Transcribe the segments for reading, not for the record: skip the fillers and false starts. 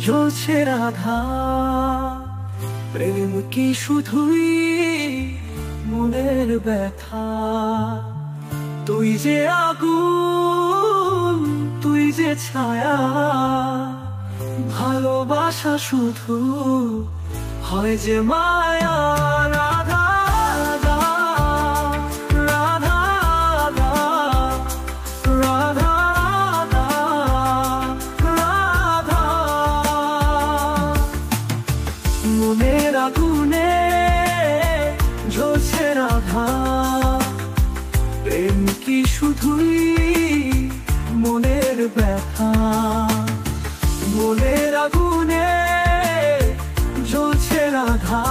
জ্বলছে রাধা। প্রেম কি শুধুই মনের ব্যথা? তুই যে আগুন, তুই যে ছায়া, ভালোবাসা শুধু হয় যে মায়া। রাধা রাধা রাধা রাধা রাধা। মনের আগুনে জ্বলছে রাধা। প্রেম কি শুধুই মনের ব্যথা? মনের আগুনে জ্বলছে রাধা।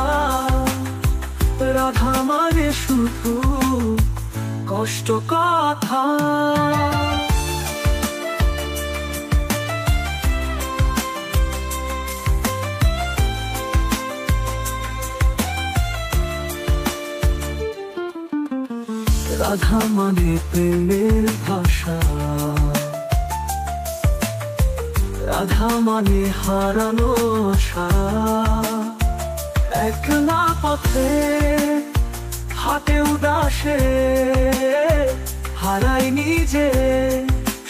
রাধা মানে শুধু কষ্ট কথা। রাধা মানে প্রেমের ভাষা। রাধা মানে হারানো আশা। একলা পথে হাতে উদাসে হারাই নিজে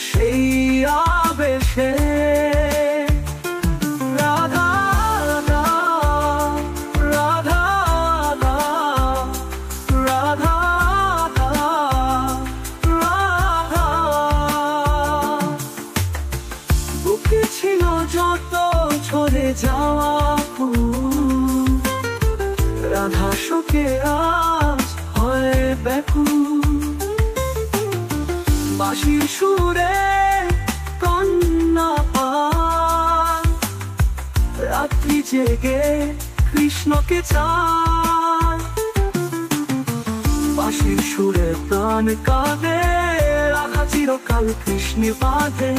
সেই আবেশে। রাধা রাধা রাধা রাধা। বুকে ছিল যত ঝরে যাওয়া ফুল, রাধা শোকে আজ হয় ব্যাকুল। বাঁশির সুরে কন্যা পান, রাত্রি জেগে কৃষ্ণকে চান। বাঁশির সুরে প্রাণ কাঁদে, রাধা চিরকাল কৃষ্ণে বাঁধে।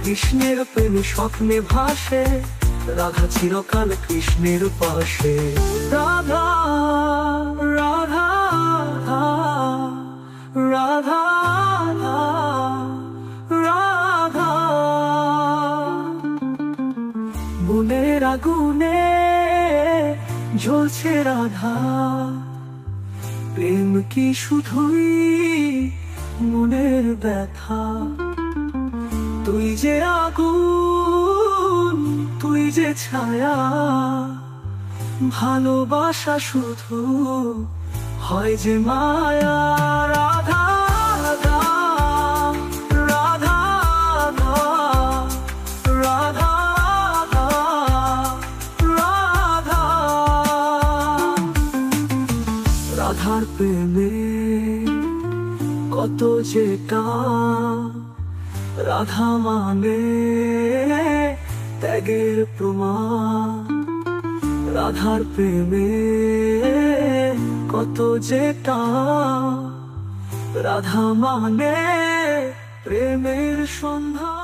কৃষ্ণের প্রেম স্বপ্নে ভাসে, রাধা চিরকাল কৃষ্ণের পাশে। রাধা রাধা রাধা রাধা। মনের আগুনে জ্বলছে রাধা। প্রেম কি শুধুই মনের ব্যথা? তুই যে আগুন, তুই যে ছায়া, ভালোবাসা শুধু হয় যে মায়া। রাধা রাধা রাধা রাধা রাধা। রাধার প্রেমে কত যেটা, রাধা মানে ত্যাগের প্রমাণ। রাধার প্রেমে কত যেটা, রাধা মানে প্রেমের সন্ধান।